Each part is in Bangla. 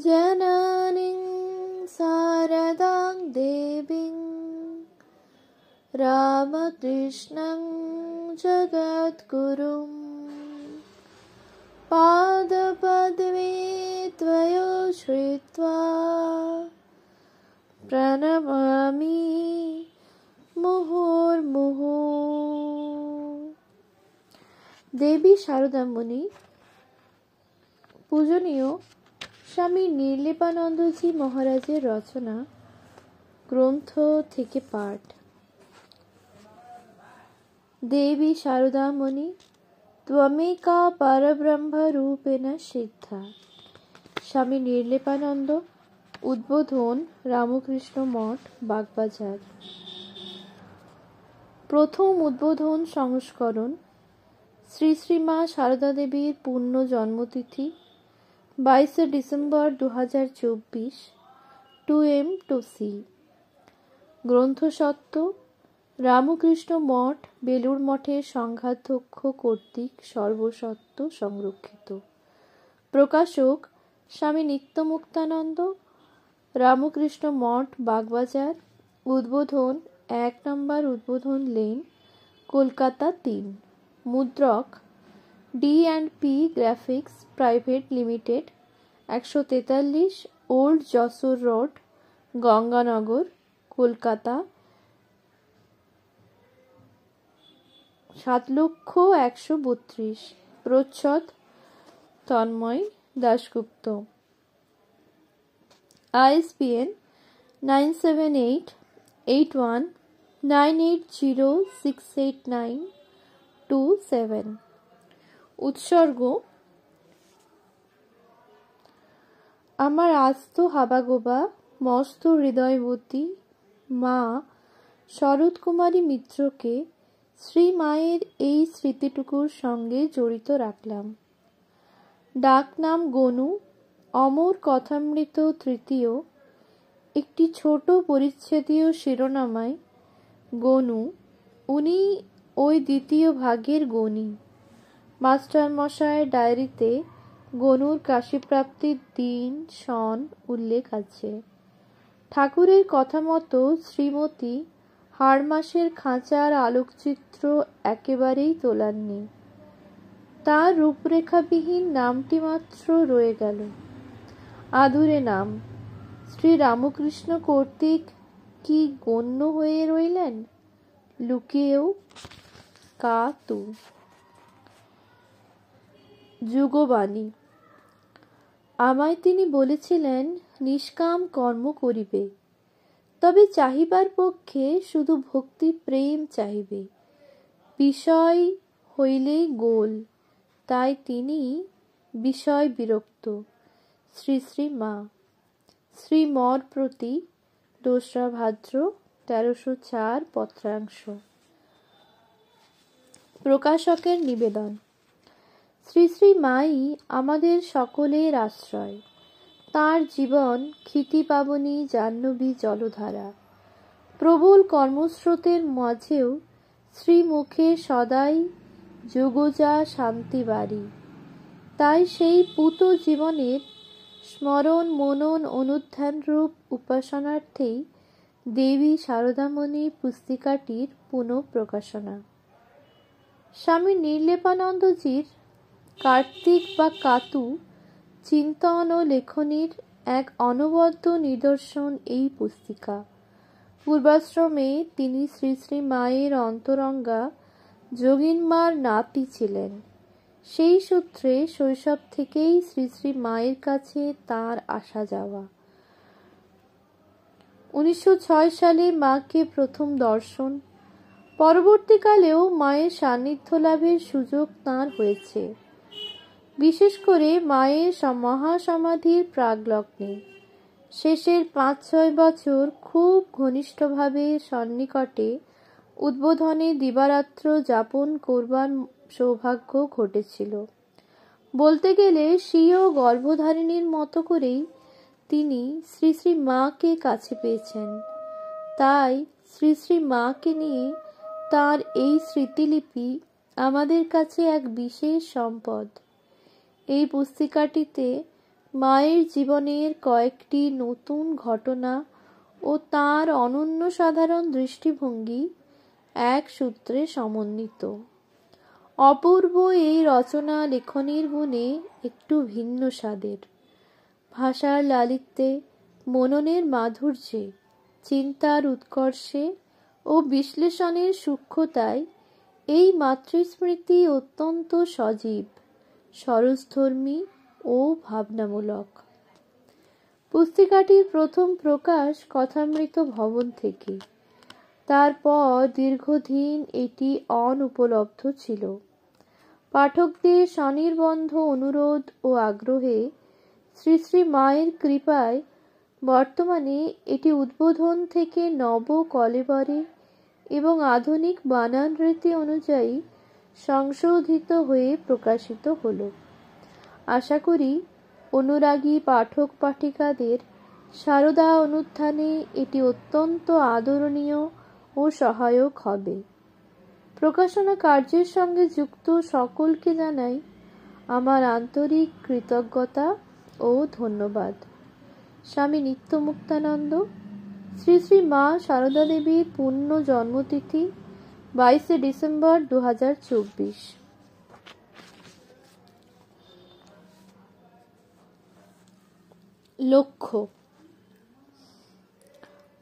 जननीं शारदां देवीं रामकृष्णं जगद्गुरुं पादपद्मे त्वया श्रित्वा प्रणमामि मुहुर्मुहुः। দেবী শারদামণি পূজনীয় স্বামী নির্লেপানন্দজি মহারাজের রচনা গ্রন্থ থেকে পাঠ। দেবী শারদামণি ত্বমেকা পরব্রহ্ম রূপেণ সিদ্ধা। স্বামী নির্লেপানন্দ, উদ্বোধন, রামকৃষ্ণ মঠ, বাগবাজার। প্রথম উদ্বোধন সংস্করণ। শ্রী শ্রী মা সারদা দেবীর পূর্ণ জন্মতিথি 22 ডিসেম্বর 2024, 2M to C। গ্রন্থস্বত্ব রামকৃষ্ণ মঠ, বেলুর মঠের সংঘাধ্যক্ষ কর্তৃক সর্বস্বত্ব সংরক্ষিত। প্রকাশক স্বামী নিত্যমুক্তানন্দ, রামকৃষ্ণ মঠ, বাগবাজার। উদ্বোধন 1 নম্বর উদ্বোধন lane, Kolkata 3। মুদ্রক D&P graphics private limited, 143 old Jessore road, Ganganagar, Kolkata 7,132,। প্রচ্ছদ তন্ময় দাশগুপ্ত। ISBN 978-81-980-689-27। উৎসর্গ আমার আস্ত হাবাগোবা মস্ত হৃদয়বতী মা শরৎ কুমারী মিত্রকে শ্রী মায়ের এই স্মৃতিটুকুর সঙ্গে জড়িত রাখলাম। ডাকনাম গনু, অমর কথামৃত তৃতীয়। একটি ছোট পরিচ্ছেদীয় শিরোনামায় গনু, উনি ওই দ্বিতীয় ভাগের গণী। মাস্টারমশায়ের ডায়েরিতে গনুর কাশীপ্রাপ্তির দিন সন উল্লেখ আছে। ঠাকুরের কথা মতো শ্রীমতী হাড়মাসের খাঁচার আলোকচিত্র একেবারেই তোলাননি। তার রূপরেখাবিহীন নামটি মাত্র রয়ে গেল। আধুরে নাম। শ্রী রামকৃষ্ণ কর্তৃক কি গণ্য হয়ে রইলেন? লুকিয়েও কা তু। যুগবাণী। আমায় তিনি বলেছিলেন নিষ্কাম কর্ম করিবে, তবে চাহিবার পক্ষে শুধু ভক্তি প্রেম চাহিবে। বিষয় হইলেই গোল, তাই তিনি বিষয় বিরক্ত। শ্রী শ্রী মা। শ্রীমর প্রতি 2রা ভাদ্র 1304 পত্রাংশ। প্রকাশকের নিবেদন। শ্রী শ্রী মাই আমাদের সকলের আশ্রয়। তাঁর জীবন ক্ষিতি পাবনী জাহ্নবী জলধারা। প্রবল কর্মস্রোতের মাঝেও শ্রীমুখে সদাই যোগজা শান্তি বাড়ি। তাই সেই পূত জীবনের স্মরণ মনন অনুধ্যানরূপ উপাসনার্থেই দেবী শারদামণি পুস্তিকাটির পুনঃপ্রকাশনা। স্বামী নির্লেপানন্দজির কার্তিক বা কাতু চিন্তন ও লেখনীর এক অনবদ্য নিদর্শন এই পুস্তিকা। পূর্বাশ্রমে তিনি শ্রী শ্রী মায়ের অন্তরঙ্গা যোগিনমার নাতি ছিলেন। সেই সূত্রে শৈশব থেকেই শ্রী শ্রী মায়ের কাছে তাঁর আসা যাওয়া। 1906 সালে মাকে প্রথম দর্শন, পরবর্তীকালেও মায়ের সান্নিধ্য লাভের সুযোগ তাঁর হয়েছে, বিশেষ করে মায়ের মহাসমাধির প্রাগলগ্নে। শেষের 5-6 বছর খুব ঘনিষ্ঠভাবে সন্নিকটে উদ্বোধনে দিবারাত্র যাপন করবার সৌভাগ্য ঘটেছিল। বলতে গেলে স্বীয় গর্ভধারিণীর মতো করেই তিনি শ্রী শ্রী মাকে কাছে পেয়েছেন। তাই শ্রী শ্রী মাকে নিয়ে তাঁর এই স্মৃতিলিপি আমাদের কাছে এক বিশেষ সম্পদ। এই পুস্তিকাটিতে মায়ের জীবনের কয়েকটি নতুন ঘটনা ও তাঁর অনন্য সাধারণ দৃষ্টিভঙ্গি এক সূত্রে সমন্বিত। অপূর্ব এই রচনা লেখনীর গুণে একটু ভিন্ন স্বাদের। ভাষার লালিত্যে, মননের মাধুর্যে, চিন্তার উৎকর্ষে ও বিশ্লেষণের সূক্ষ্মতায় এই মাতৃস্মৃতি অত্যন্ত সজীব, সরসধর্মী ও ভাবনামূলক। পুস্তিকাটির প্রথম প্রকাশ কথামৃত ভবন থেকে। তারপর দীর্ঘদিন এটি অনুপলব্ধ ছিল। পাঠকদের স্বনির্বন্ধ অনুরোধ ও আগ্রহে শ্রী শ্রী মায়ের কৃপায় বর্তমানে এটি উদ্বোধন থেকে নব কলেবরে এবং আধুনিক বানান রীতি অনুযায়ী সংশোধিত হয়ে প্রকাশিত হল। আশা করি অনুরাগী পাঠক পাঠিকাদের সারদা অনুত্থানে এটি অত্যন্ত আদরণীয় ও সহায়ক হবে। প্রকাশনা কার্যের সঙ্গে যুক্ত সকলকে জানাই আমার আন্তরিক কৃতজ্ঞতা ও ধন্যবাদ। স্বামী নিত্যমুক্তানন্দ। শ্রী শ্রী মা সারদা দেবীর পূর্ণ জন্মতিথি 22শে ডিসেম্বর 2024। লক্ষ্য: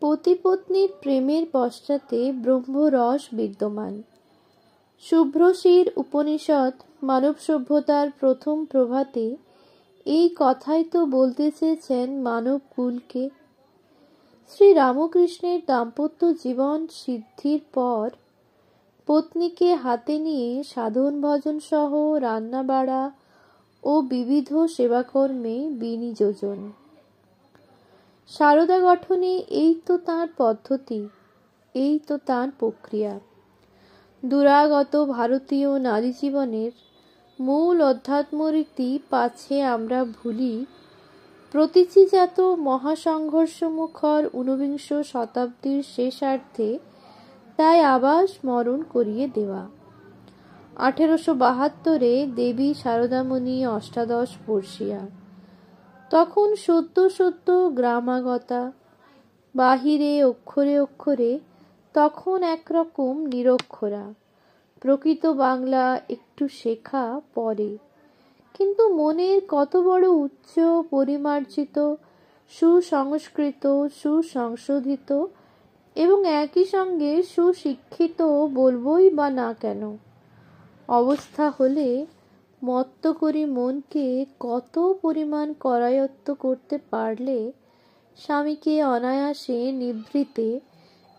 পতি-পত্নীর প্রেমের পশ্চাতে ব্রহ্মরস বিদ্যমান। শুভ্রশির উপনিষদ মানব সভ্যতার প্রথম প্রভাতে এই কথাই তো বলতে চেয়েছেন মানব কুলকে। শ্রী রামকৃষ্ণের দাম্পত্য জীবন সিদ্ধির পর পত্নীকে হাতে নিয়ে সাধন ভজন সহ রান্না বাড়া ও বিবিধ সেবাকর্মে বিনিয়োজন। সারদা গঠনে এই তো তাঁর পদ্ধতি, এই তো তাঁর প্রক্রিয়া। দুরাগত ভারতীয় নারী জীবনের মূল অধ্যাত্মরীতি পাছে আমরা ভুলি, প্রতীচিজাত মহাসংঘর্ষমুখর ঊনবিংশ শতাব্দীর শেষার্ধে তাই আবার স্মরণ করিয়ে দেওয়া। 1872 দেবী সারদামণি অষ্টাদশ বর্ষীয়া। তখন সদ্য সদ্য গ্রামাগতা, বাহিরে অক্ষরে অক্ষরে তখন একরকম নিরক্ষরা। প্রকৃত বাংলা একটু শেখা পরে, কিন্তু মনের কত বড় উচ্চ পরিমার্জিত, সুসংস্কৃত, সুসংশোধিত এবং একই সঙ্গে সুশিক্ষিত বলবই বা না কেন অবস্থা হলে মত্ত করি মনকে কত পরিমাণ করায়ত্ত করতে পারলে স্বামীকে অনায়াসে নিভৃতে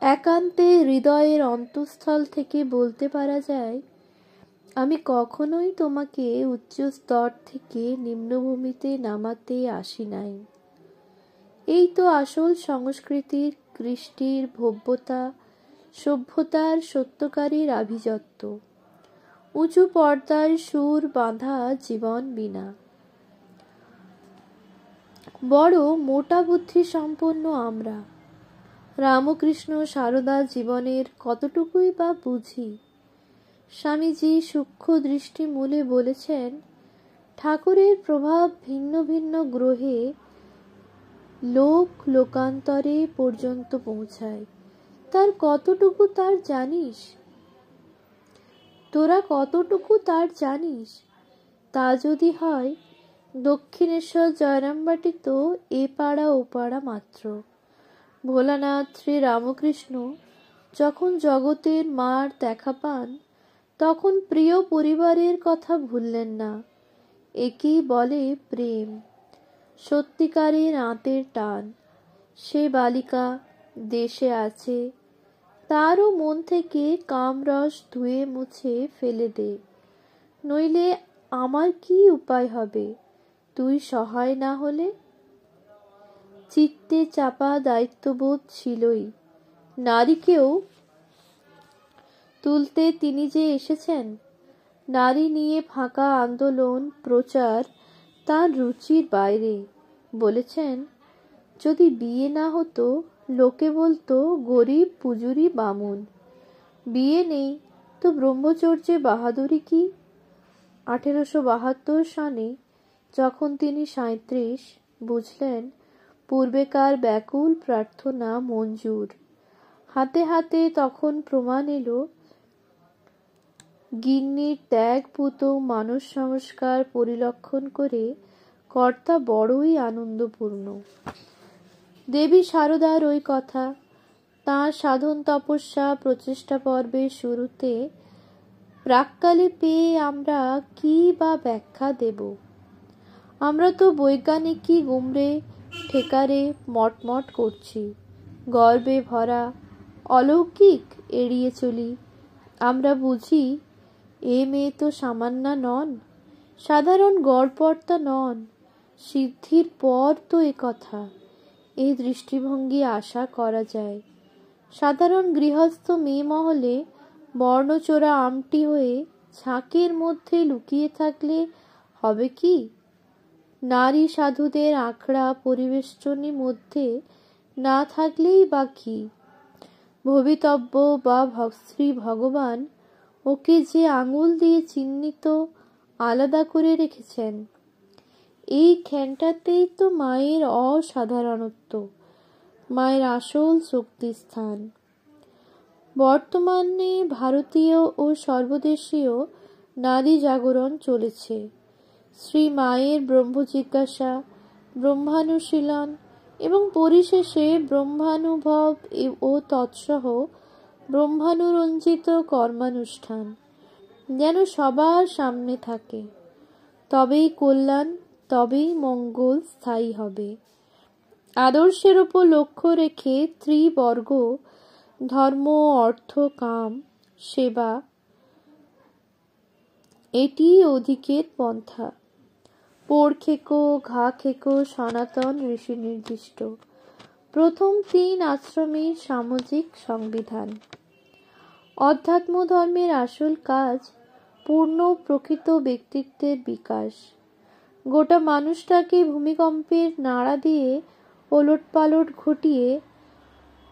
একান্তে হৃদয়ের অন্তঃস্থল থেকে বলতে পারা যায়, আমি কখনোই তোমাকে উচ্চ স্তর থেকে নিম্নভূমিতে নামাতে আসি নাই। এই তো আসল সংস্কৃতির, কৃষ্টির ভব্যতা, সভ্যতার সত্যকারীর আভিজাত্য। উঁচু পর্দায় সুর বাঁধা জীবন বিনা। বড় মোটা বুদ্ধি সম্পন্ন আমরা। রামকৃষ্ণ সারদা জীবনের কতটুকুই বা বুঝি। স্বামীজি সূক্ষ্ম দৃষ্টি মূলে বলেছেন, ঠাকুরের প্রভাব ভিন্ন ভিন্ন গ্রহে লোক লোকান্তরে পর্যন্ত পৌঁছায়। তার কতটুকু তার জানিস? তোরা কতটুকু তার জানিস? তা যদি হয়, দক্ষিণেশ্বর জয়রামবাটি তো এ পাড়া ও পাড়া মাত্র। ভোলানাথ শ্রী রামকৃষ্ণ যখন জগতের মার দেখা পান, তখন প্রিয় পরিবারের কথা ভুললেন না। একেই বলে প্রেম, সত্যিকারের আঁতের টান। সে বালিকা দেশে আছে, তারও মন থেকে কামরস ধুয়ে মুছে ফেলে দে, নইলে আমার কি উপায় হবে তুই সহায় না হলে। চিত্তে চাপা দায়িত্ববোধ ছিলই। নারীকেও তুলতে তিনি যে এসেছেন, নারী নিয়ে ফাঁকা আন্দোলন প্রচার তার রুচির বাইরে। বলেছেন, যদি বিয়ে না হতো লোকে বলতো গরিব পুজুরি বামুন। বিয়ে নেই তো ব্রহ্মচর্যে বাহাদুরি কি? 1872 সনে যখন তিনি 37, বুঝলেন পূর্বেকার ব্যাকুল প্রার্থনা মঞ্জুর। হাতে হাতে তখন প্রমাণ এলো গিন্নির ত্যাগপূত মানস সংস্কার পরিলক্ষণ করে কর্তা বড়ই আনন্দপূর্ণ। দেবী সারদার ওই কথা তাঁর সাধন তপস্যা প্রচেষ্টা পর্বের শুরুতে প্রাক্কালে পেয়ে আমরা কি বা ব্যাখ্যা দেব? আমরা তো বৈজ্ঞানিকই গুমরে ঠেকারে মটমট করছি, গর্বে ভরা, অলৌকিক এড়িয়ে চলি। আমরা বুঝি এ মেয়ে তো সামান্য নন, সাধারণ গড়পড়তা নন, সিদ্ধির পর তো এ কথা। এই দৃষ্টিভঙ্গি আশা করা যায়। সাধারণ গৃহস্থ মেয়ে মহলে বর্ণচোরা আমটি হয়ে ঝাঁকের মধ্যে লুকিয়ে থাকলে হবে কি? নারী সাধুদের আখড়া পরিবেষ্টনী মধ্যে না থাকলেই বা কি? ভবিতব্য বা শ্রী ভগবান ওকে যে আঙুল দিয়ে চিহ্নিত আলাদা করে রেখেছেন, এই ক্ষণটাতেই তো মায়ের অসাধারণত্ব, মায়ের আসল শক্তিস্থান। বর্তমানে ভারতীয় ও সর্বদেশীয় নারী জাগরণ চলেছে। শ্রী মায়ের ব্রহ্মজিজ্ঞাসা, ব্রহ্মানুশীলন এবং পরিশেষে ব্রহ্মানুভব ও তৎসহ ব্রহ্মানুরঞ্জিত কর্মানুষ্ঠান যেন সবার সামনে থাকে। তবেই কল্যাণ, তবেই মঙ্গল স্থায়ী হবে। আদর্শের উপর লক্ষ্য রেখে ত্রিবর্গ ধর্ম, অর্থ, কাম, সেবা, এটি অধিকের পন্থা। পোড় খেকো, ঘা খেকো সনাতন ঋষি নির্দিষ্ট প্রথম 3 আশ্রমের সামাজিক সংবিধান। অধ্যাত্ম ধর্মের আসল কাজ পূর্ণ প্রকৃত ব্যক্তিত্বের বিকাশ। গোটা মানুষটাকে ভূমিকম্পের নাড়া দিয়ে ওলটপালট ঘটিয়ে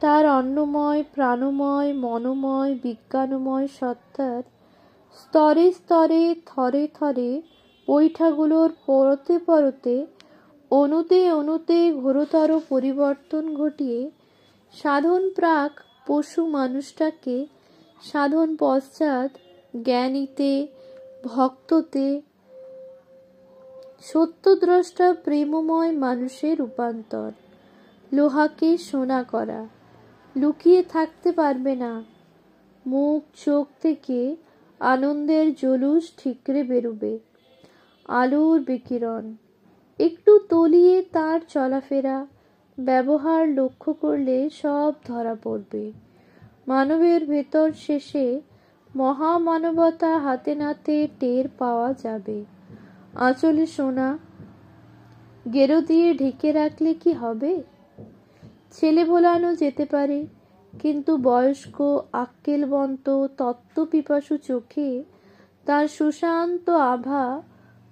তার অন্নময়, প্রাণময়, মনোময়, বিজ্ঞানময় সত্তার স্তরে স্তরে, থরে থরে, পৈঠাগুলোর পরতে পরতে, অণুতে অণুতে ঘোরতর পরিবর্তন ঘটিয়ে সাধন প্রাক পশু মানুষটাকে সাধন পশ্চাৎ জ্ঞানীতে, ভক্ততে, সত্যদ্রষ্টা প্রেমময় মানুষে রূপান্তর। লোহাকে সোনা করা। লুকিয়ে থাকতে পারবে না, মুখ চোখ থেকে আনন্দের জলুস ঠিকরে বেরুবে। আলোর বিকিরণ। একটু তলিয়ে তার চলাফেরা, ব্যবহার লক্ষ্য করলে সব ধরা পড়বে। মানবের ভেতর শেষে মহামানবতা হাতে নাতে টের পাওয়া যাবে। আঁচলে সোনা, গেরো দিয়ে ঢেকে রাখলে কি হবে? ছেলে ভোলানো যেতে পারে, কিন্তু বয়স্ক আক্কেলবন্ত তত্ত্বপিপাসু চোখে তার সুশান্ত আভা,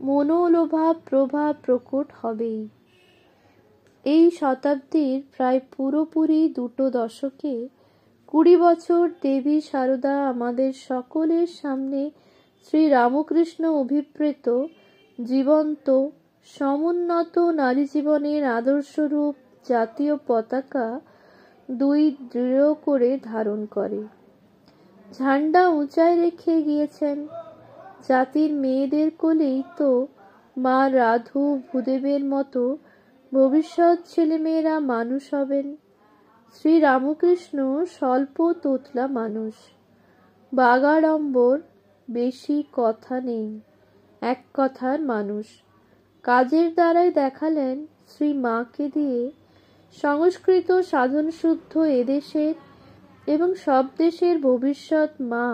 মনোলোভা প্রভা প্রকট হবেই। এই শতাব্দীর প্রায় পুরোপুরি 2 দশকে 20 বছর দেবী সারদা আমাদের সকলের সামনে শ্রী রামকৃষ্ণ অভিপ্রেত জীবন্ত সমুন্নত নারী জীবনের আদর্শরূপ জাতীয় পতাকা 2 দৃঢ় করে ধারণ করে। ঝান্ডা উঁচায় রেখে গিয়েছেন। জাতির মেয়েদের কোলেই তো মা রাধু, ভূদেবের মতো ভবিষ্যৎ ছেলেমেয়েরা মানুষ হবেন। শ্রী রামকৃষ্ণ স্বল্প তোতলা মানুষ, বাগাড়ম্বর, বেশি কথা নেই, এক কথার মানুষ। কাজের দ্বারাই দেখালেন শ্রী মাকে দিয়ে সংস্কৃত সাধন শুদ্ধ এদেশের এবং সব দেশের ভবিষ্যৎ মা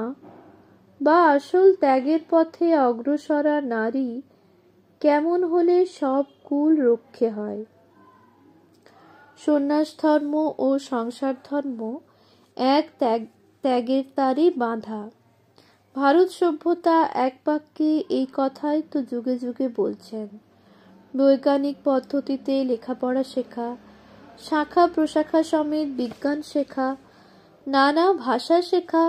বা আসল ত্যাগের পথে অগ্রসরা নারী কেমন হলে সব কুল রক্ষে হয়। সন্ন্যাস ধর্ম ও সংসার ধর্ম এক ত্যাগের তারে বাঁধা। ভারত সভ্যতা এক বাক্যে এই কথাই তো যুগে যুগে বলছেন। বৈজ্ঞানিক পদ্ধতিতে লেখাপড়া শেখা, শাখা প্রশাখা সমেত বিজ্ঞান শেখা, নানা ভাষা শেখা,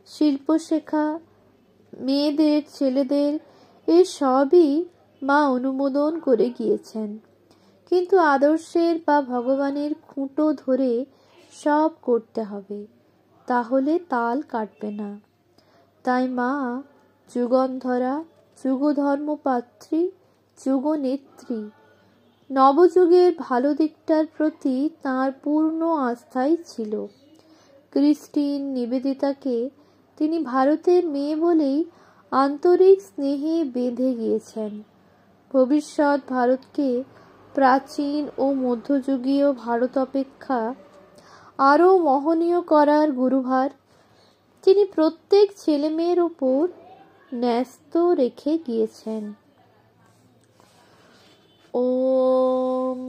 শিল্প শেখা, মেয়েদের ছেলেদের, এ সবই মা অনুমোদন করে গিয়েছেন, কিন্তু আদর্শের বা ভগবানের খুঁটো ধরে সব করতে হবে, তাহলে তাল কাটবে না। তাই মা যুগন্ধরা, যুগধর্মপাত্রী, যুগনেত্রী। নবযুগের ভালো দিকটার প্রতি তাঁর পূর্ণ আস্থাই ছিল। ক্রিস্টিন নিবেদিতাকে তিনি ভারতের মেয়ে বলেই আন্তরিক স্নেহে বেঁধে গিয়েছেন। ভবিষ্যৎ ভারতকে প্রাচীন ও মধ্যযুগীয় ভারত অপেক্ষা আরও মহনীয় করার গুরুভার তিনি প্রত্যেক ছেলেমেয়ের ওপর ন্যস্ত রেখে গিয়েছেন। ওম